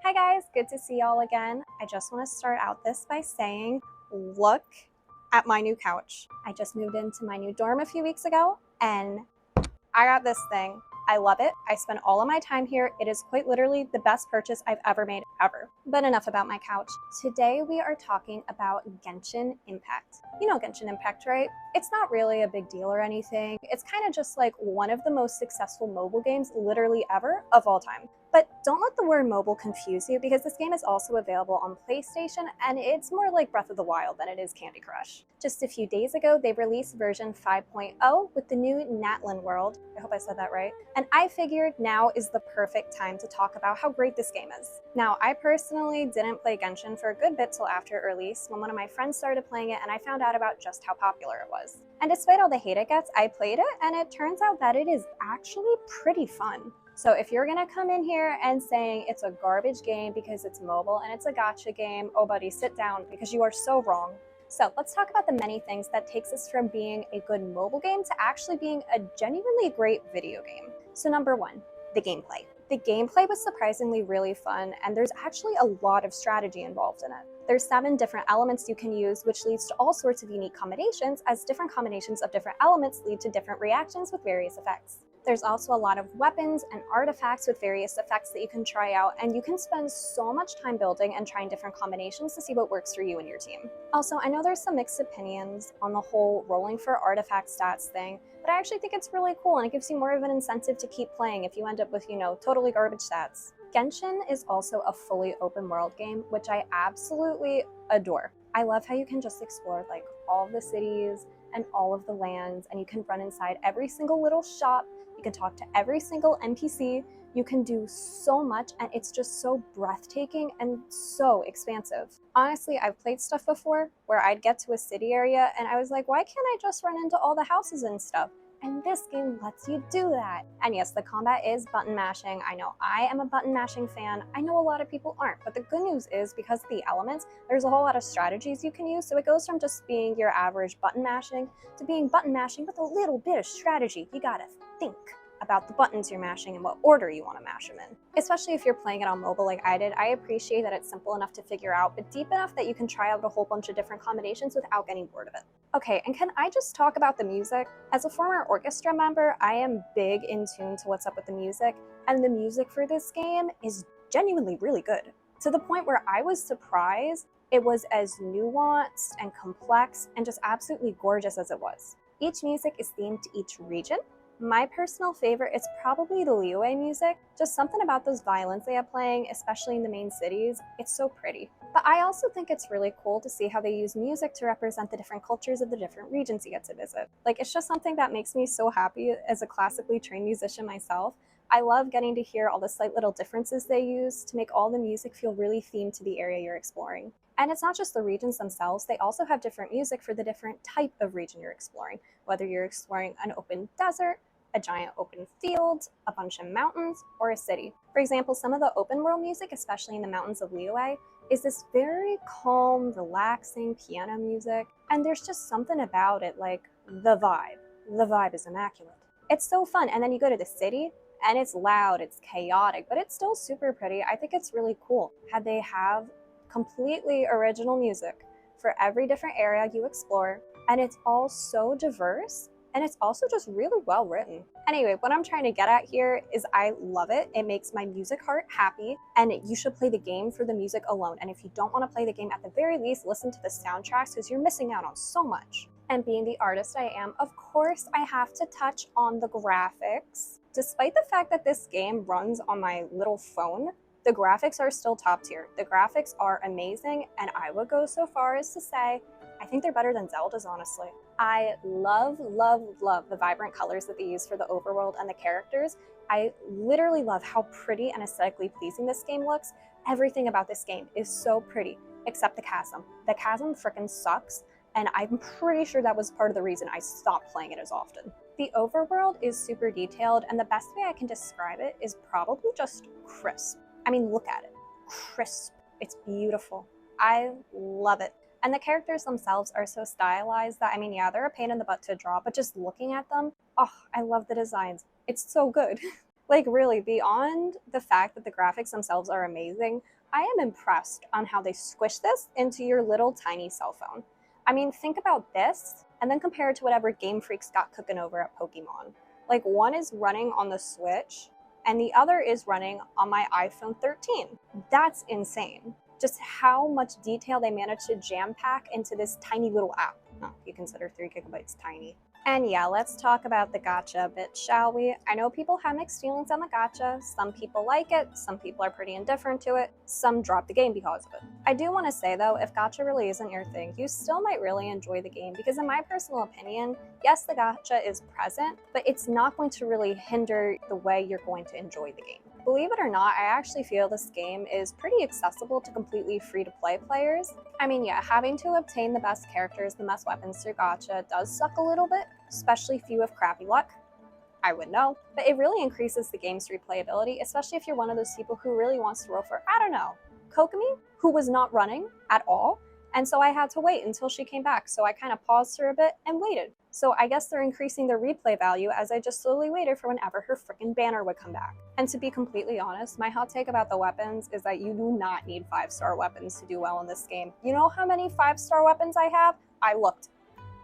Hi guys, good to see y'all again. I just want to start out this by saying, look at my new couch. I just moved into my new dorm a few weeks ago and I got this thing. I love it. I spend all of my time here. It is quite literally the best purchase I've ever made, ever. But enough about my couch. Today we are talking about Genshin Impact. You know Genshin Impact, right? It's not really a big deal or anything. It's kind of just like one of the most successful mobile games literally ever of all time. But don't let the word mobile confuse you because this game is also available on PlayStation and it's more like Breath of the Wild than it is Candy Crush. Just a few days ago, they released version 5.0 with the new Natlan world. I hope I said that right. And I figured now is the perfect time to talk about how great this game is. Now, I personally didn't play Genshin for a good bit till after release when one of my friends started playing it and I found out about just how popular it was. And despite all the hate it gets, I played it and it turns out that it is actually pretty fun. So if you're gonna come in here and saying it's a garbage game because it's mobile and it's a gacha game, oh buddy, sit down because you are so wrong. So let's talk about the many things that takes us from being a good mobile game to actually being a genuinely great video game. So number one, the gameplay. The gameplay was surprisingly really fun and there's actually a lot of strategy involved in it. There's 7 different elements you can use, which leads to all sorts of unique combinations, as different combinations of different elements lead to different reactions with various effects. There's also a lot of weapons and artifacts with various effects that you can try out, and you can spend so much time building and trying different combinations to see what works for you and your team. Also, I know there's some mixed opinions on the whole rolling for artifact stats thing, but I actually think it's really cool and it gives you more of an incentive to keep playing if you end up with, totally garbage stats. Genshin is also a fully open world game, which I absolutely adore. I love how you can just explore like all of the cities and all of the lands, and you can run inside every single little shop. You can talk to every single NPC, you can do so much, and it's just so breathtaking and so expansive. Honestly, I've played stuff before where I'd get to a city area and I was like, why can't I just run into all the houses and stuff? And this game lets you do that. And yes, the combat is button mashing. I know I am a button mashing fan. I know a lot of people aren't, but the good news is because of the elements, there's a whole lot of strategies you can use. So it goes from just being your average button mashing to being button mashing with a little bit of strategy. You gotta think about the buttons you're mashing and what order you want to mash them in. Especially if you're playing it on mobile like I did, I appreciate that it's simple enough to figure out, but deep enough that you can try out a whole bunch of different combinations without getting bored of it. Okay, and can I just talk about the music? As a former orchestra member, I am big in tune to what's up with the music, and the music for this game is genuinely really good. To the point where I was surprised it was as nuanced and complex and just absolutely gorgeous as it was. Each music is themed to each region. My personal favorite is probably the Liyue music, just something about those violins they have playing, especially in the main cities. It's so pretty. But I also think it's really cool to see how they use music to represent the different cultures of the different regions you get to visit. Like, it's just something that makes me so happy as a classically trained musician myself. I love getting to hear all the slight little differences they use to make all the music feel really themed to the area you're exploring. And it's not just the regions themselves, they also have different music for the different type of region you're exploring, whether you're exploring an open desert, a giant open field, a bunch of mountains, or a city. For example, some of the open world music, especially in the mountains of Liyue, is this very calm, relaxing piano music, and there's just something about it, like the vibe. The vibe is immaculate. It's so fun, and then you go to the city, and it's loud, it's chaotic, but it's still super pretty. I think it's really cool how they have completely original music for every different area you explore, and it's all so diverse, and it's also just really well written. Anyway, what I'm trying to get at here is I love it. It makes my music heart happy, and you should play the game for the music alone. And if you don't want to play the game, at the very least, listen to the soundtracks because you're missing out on so much. And being the artist I am, of course, I have to touch on the graphics. Despite the fact that this game runs on my little phone, the graphics are still top tier. The graphics are amazing, and I would go so far as to say I think they're better than Zelda's, honestly. I love, love, love the vibrant colors that they use for the overworld and the characters. I literally love how pretty and aesthetically pleasing this game looks. Everything about this game is so pretty, except the chasm. The chasm frickin' sucks, and I'm pretty sure that was part of the reason I stopped playing it as often. The overworld is super detailed, and the best way I can describe it is probably just crisp. I mean, look at it. Crisp. It's beautiful. I love it. And the characters themselves are so stylized that, I mean, yeah, they're a pain in the butt to draw, but just looking at them, oh, I love the designs. It's so good. Like really, beyond the fact that the graphics themselves are amazing, I am impressed on how they squish this into your little tiny cell phone. I mean, think about this and then compare it to whatever Game Freak's got cooking over at Pokemon. Like one is running on the Switch and the other is running on my iPhone 13. That's insane. Just how much detail they managed to jam pack into this tiny little app. Oh, you consider 3 gigabytes tiny. And yeah, let's talk about the gacha a bit, shall we? I know people have mixed feelings on the gacha. Some people like it, some people are pretty indifferent to it, some drop the game because of it. I do want to say though, if gacha really isn't your thing, you still might really enjoy the game because in my personal opinion, yes, the gacha is present, but it's not going to really hinder the way you're going to enjoy the game. Believe it or not, I actually feel this game is pretty accessible to completely free-to-play players. I mean, yeah, having to obtain the best characters, the best weapons through gacha does suck a little bit, especially if you have crappy luck. I would know. But it really increases the game's replayability, especially if you're one of those people who really wants to roll for, I don't know, Kokomi, who was not running at all. And so I had to wait until she came back. So I kind of paused for a bit and waited. So I guess they're increasing their replay value as I just slowly waited for whenever her freaking banner would come back. And to be completely honest, my hot take about the weapons is that you do not need 5-star weapons to do well in this game. You know how many 5-star weapons I have? I looked.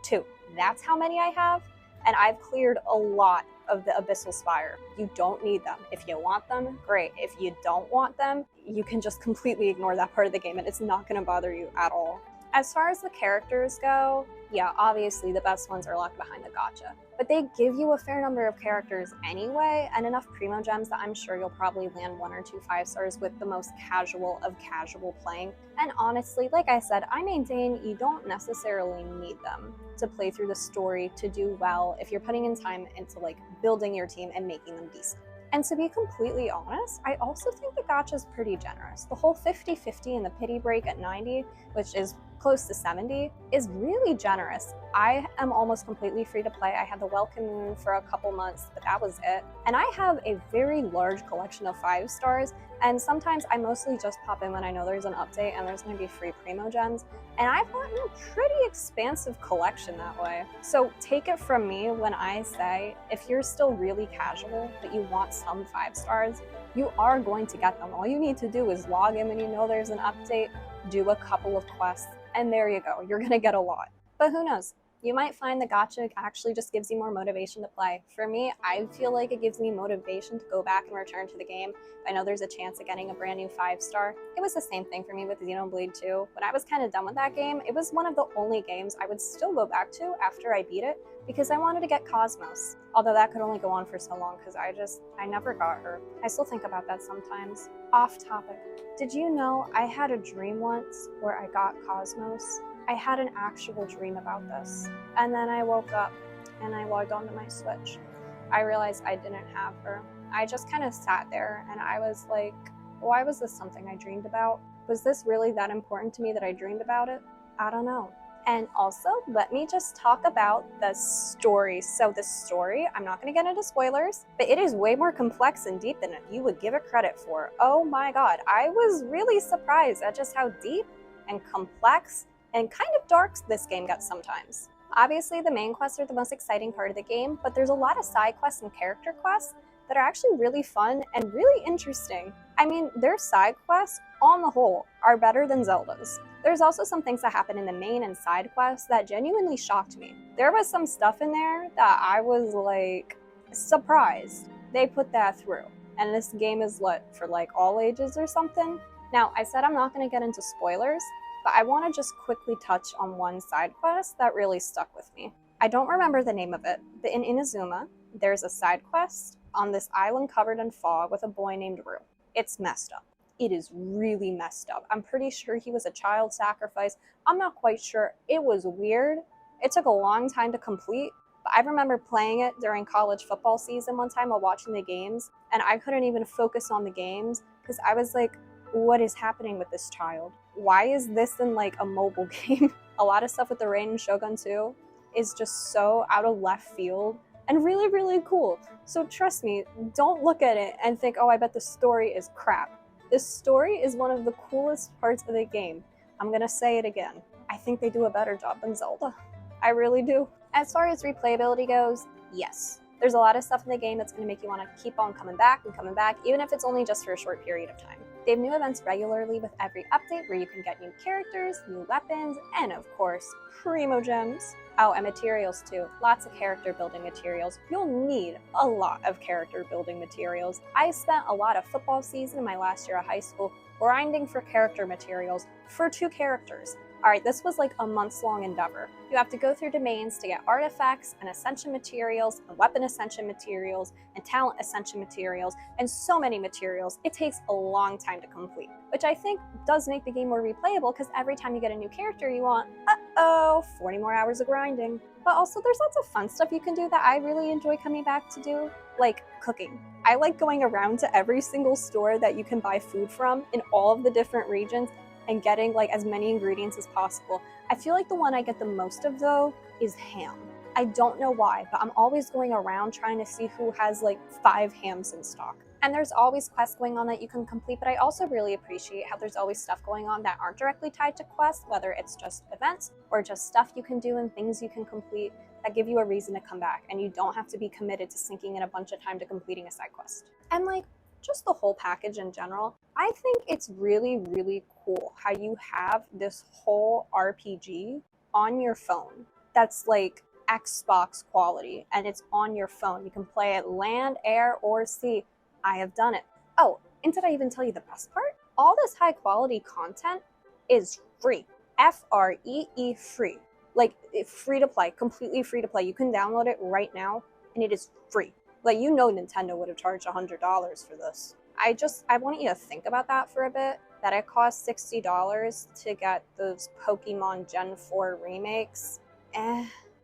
2. That's how many I have. And I've cleared a lot of the Abyssal Spire. You don't need them. If you want them, great. If you don't want them, you can just completely ignore that part of the game and it's not going to bother you at all. As far as the characters go, yeah, obviously the best ones are locked behind the gacha. But they give you a fair number of characters anyway, and enough primo gems that I'm sure you'll probably land 1 or 2 5-stars with the most casual of casual playing. And honestly, like I said, I maintain you don't necessarily need them to play through the story to do well if you're putting in time into like building your team and making them decent. And to be completely honest, I also think the gacha is pretty generous. The whole 50-50 and the pity break at 90, which is close to 70, is really generous. I am almost completely free to play. I had the Welcome Moon for a couple months, but that was it. And I have a very large collection of 5-stars, and sometimes I mostly just pop in when I know there's an update and there's going to be free primo gems, and I've gotten a pretty expansive collection that way. So take it from me when I say, if you're still really casual, but you want some 5-stars, you are going to get them. All you need to do is log in when you know there's an update, do a couple of quests, and there you go. You're going to get a lot. But who knows? You might find the gacha actually just gives you more motivation to play. For me, I feel like it gives me motivation to go back and return to the game. I know there's a chance of getting a brand new 5-star. It was the same thing for me with Xenoblade 2. When I was kind of done with that game, it was one of the only games I would still go back to after I beat it because I wanted to get Cosmos. Although that could only go on for so long because I never got her. I still think about that sometimes. Off topic. Did you know I had a dream once where I got Cosmos? I had an actual dream about this. And then I woke up and I logged onto my Switch. I realized I didn't have her. I just kind of sat there and I was like, why was this something I dreamed about? Was this really that important to me that I dreamed about it? I don't know. And also, let me just talk about the story. So the story, I'm not going to get into spoilers, but it is way more complex and deep than you would give it credit for. Oh my god, I was really surprised at just how deep and complex and kind of dark this game gets sometimes. Obviously, the main quests are the most exciting part of the game, but there's a lot of side quests and character quests that are actually really fun and really interesting. I mean, their side quests, on the whole, are better than Zelda's. There's also some things that happen in the main and side quests that genuinely shocked me. There was some stuff in there that I was like, surprised they put that through. And this game is lit for like all ages or something. Now, I said I'm not going to get into spoilers, but I want to just quickly touch on one side quest that really stuck with me. I don't remember the name of it, but in Inazuma, there's a side quest on this island covered in fog with a boy named Rue. It's messed up. It is really messed up. I'm pretty sure he was a child sacrifice. I'm not quite sure. It was weird. It took a long time to complete, but I remember playing it during college football season one time while watching the games, and I couldn't even focus on the games because I was like, what is happening with this child? Why is this in like a mobile game? A lot of stuff with the Rain and Shogun 2 is just so out of left field and really, really cool. So trust me, don't look at it and think, oh, I bet the story is crap. This story is one of the coolest parts of the game. I'm gonna say it again. I think they do a better job than Zelda. I really do. As far as replayability goes, yes. There's a lot of stuff in the game that's going to make you want to keep on coming back, even if it's only just for a short period of time. They have new events regularly with every update where you can get new characters, new weapons, and of course, primo gems. Oh, and materials too. Lots of character building materials. You'll need a lot of character building materials. I spent a lot of football season in my last year of high school grinding for character materials for 2 characters. Alright, this was like a months-long endeavor. You have to go through domains to get artifacts and ascension materials and weapon ascension materials and talent ascension materials and so many materials. It takes a long time to complete, which I think does make the game more replayable because every time you get a new character you want, 40 more hours of grinding. But also there's lots of fun stuff you can do that I really enjoy coming back to do, like cooking. I like going around to every single store that you can buy food from in all of the different regions and getting like as many ingredients as possible. I feel like the one I get the most of though is ham. I don't know why, but I'm always going around trying to see who has like 5 hams in stock. And there's always quests going on that you can complete, but I also really appreciate how there's always stuff going on that aren't directly tied to quests, whether it's just events or just stuff you can do and things you can complete that give you a reason to come back, and you don't have to be committed to sinking in a bunch of time to completing a side quest. And like, just the whole package in general, I think it's really, really cool how you have this whole RPG on your phone that's like Xbox quality, and it's on your phone. You can play it land, air, or sea. I have done it. Oh, and did I even tell you the best part? All this high quality content is free. F-R-E-E free. Like, free to play, completely free to play. You can download it right now, and it is free. Like, you know Nintendo would have charged $100 for this. I want you to think about that for a bit, that it costs $60 to get those Pokemon Gen 4 remakes,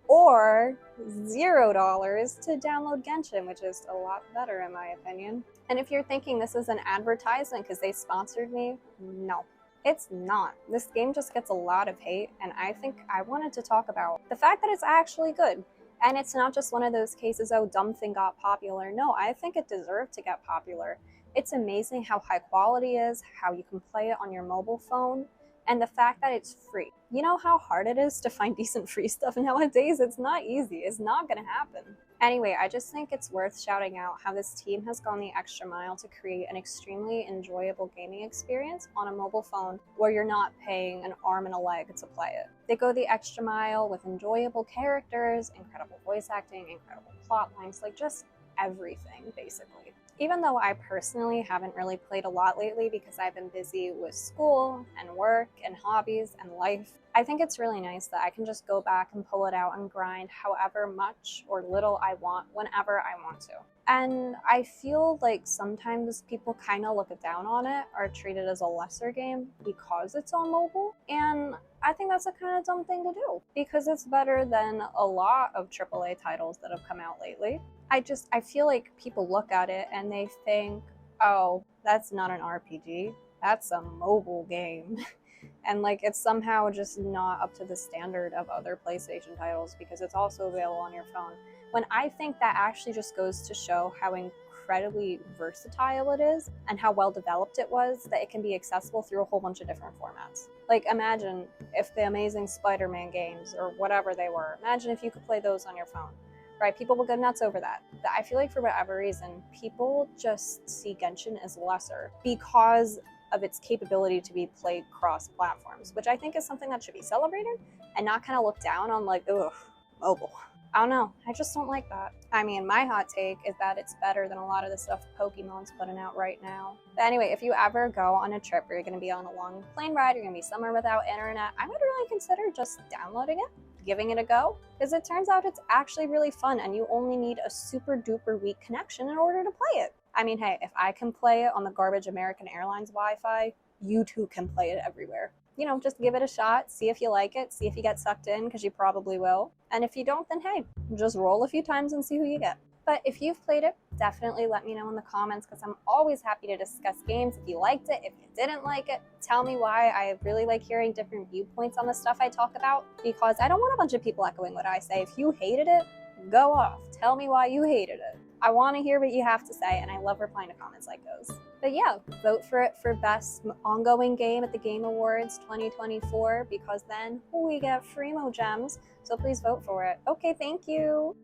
or $0 to download Genshin, which is a lot better in my opinion. And if you're thinking this is an advertisement because they sponsored me, no. It's not. This game just gets a lot of hate, and I think I wanted to talk about the fact that it's actually good. And it's not just one of those cases, oh, dumb thing got popular. No, I think it deserved to get popular. It's amazing how high quality is, how you can play it on your mobile phone, and the fact that it's free. You know how hard it is to find decent free stuff nowadays? It's not easy. It's not gonna happen. Anyway, I just think it's worth shouting out how this team has gone the extra mile to create an extremely enjoyable gaming experience on a mobile phone where you're not paying an arm and a leg to play it. They go the extra mile with enjoyable characters, incredible voice acting, incredible plot lines, like just everything, basically. Even though I personally haven't really played a lot lately because I've been busy with school and work and hobbies and life, I think it's really nice that I can just go back and pull it out and grind however much or little I want whenever I want to. And I feel like sometimes people kind of look down on it or treat it as a lesser game because it's on mobile. And I think that's a kind of dumb thing to do because it's better than a lot of AAA titles that have come out lately. I feel like people look at it and they think, oh, that's not an RPG, that's a mobile game. And like it's somehow just not up to the standard of other PlayStation titles because it's also available on your phone. When I think that actually just goes to show how incredibly versatile it is and how well developed it was that it can be accessible through a whole bunch of different formats. Like imagine if the Amazing Spider-Man games or whatever they were, imagine if you could play those on your phone. Right, people will go nuts over that. But I feel like for whatever reason, people just see Genshin as lesser because of its capability to be played cross-platforms, which I think is something that should be celebrated and not kind of looked down on like, ugh, mobile. I don't know, I just don't like that. I mean, my hot take is that it's better than a lot of the stuff Pokemon's putting out right now. But anyway, if you ever go on a trip where you're gonna be on a long plane ride, you're gonna be somewhere without internet, I would really consider just downloading it, giving it a go, because it turns out it's actually really fun and you only need a super duper weak connection in order to play it. I mean, hey, if I can play it on the garbage American Airlines Wi-Fi, you too can play it everywhere. You know, just give it a shot, see if you like it, see if you get sucked in, because you probably will. And if you don't, then hey, just roll a few times and see who you get. But if you've played it, definitely let me know in the comments because I'm always happy to discuss games. If you liked it, if you didn't like it, tell me why. I really like hearing different viewpoints on the stuff I talk about because I don't want a bunch of people echoing what I say. If you hated it, go off. Tell me why you hated it. I want to hear what you have to say, and I love replying to comments like those. But yeah, vote for it for Best Ongoing Game at the Game Awards 2024 because then we get free gems, so please vote for it. Okay, thank you.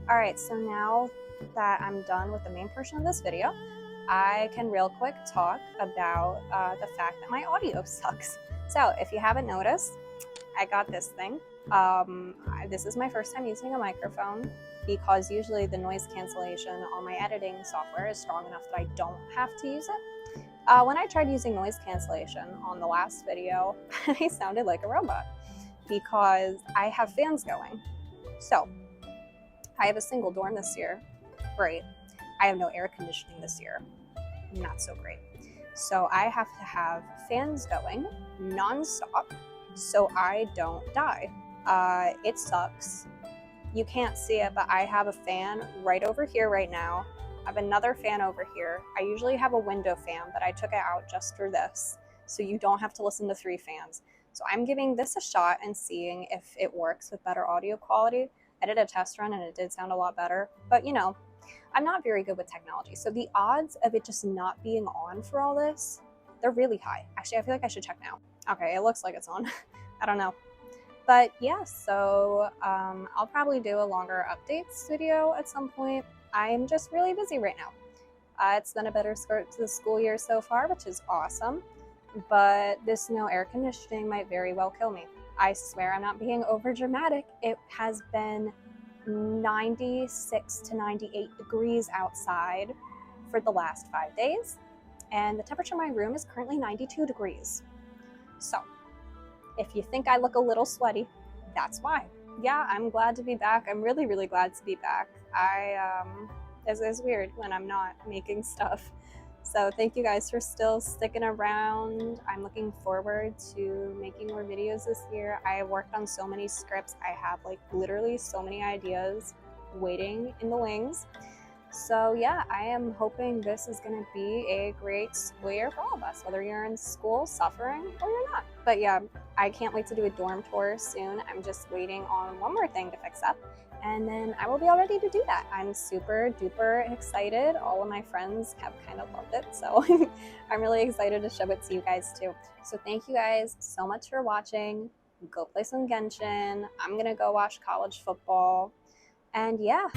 All right, so now that I'm done with the main portion of this video, I can real quick talk about the fact that my audio sucks. So if you haven't noticed, I got this thing. This is my first time using a microphone because usually the noise cancellation on my editing software is strong enough that I don't have to use it. When I tried using noise cancellation on the last video, I sounded like a robot because I have fans going. So I have a single dorm this year, great. I have no air conditioning this year, not so great. So I have to have fans going nonstop so I don't die. It sucks. You can't see it, but I have a fan right over here right now. I have another fan over here. I usually have a window fan, but I took it out just for this, so you don't have to listen to 3 fans. So I'm giving this a shot and seeing if it works with better audio quality. I did a test run and it did sound a lot better, but you know, I'm not very good with technology. So the odds of it just not being on for all this, they're really high. Actually, I feel like I should check now. Okay, it looks like it's on. I don't know. But yeah, so I'll probably do a longer updates video at some point. I'm just really busy right now. It's been a better start to the school year so far, which is awesome. But this no air conditioning might very well kill me. I swear I'm not being over dramatic. It has been 96 to 98 degrees outside for the last 5 days. And the temperature in my room is currently 92 degrees. So if you think I look a little sweaty, that's why. Yeah, I'm glad to be back. I'm really, really glad to be back. It's weird when I'm not making stuff. So thank you guys for still sticking around. I'm looking forward to making more videos this year. I worked on so many scripts. I have like literally so many ideas waiting in the wings. So yeah, I am hoping this is going to be a great school year for all of us, whether you're in school suffering or you're not. But yeah, I can't wait to do a dorm tour soon. I'm just waiting on one more thing to fix up, and then I will be all ready to do that. I'm super duper excited. All of my friends have kind of loved it, so I'm really excited to show it to you guys too. So thank you guys so much for watching. Go play some Genshin. I'm gonna go watch college football. And yeah.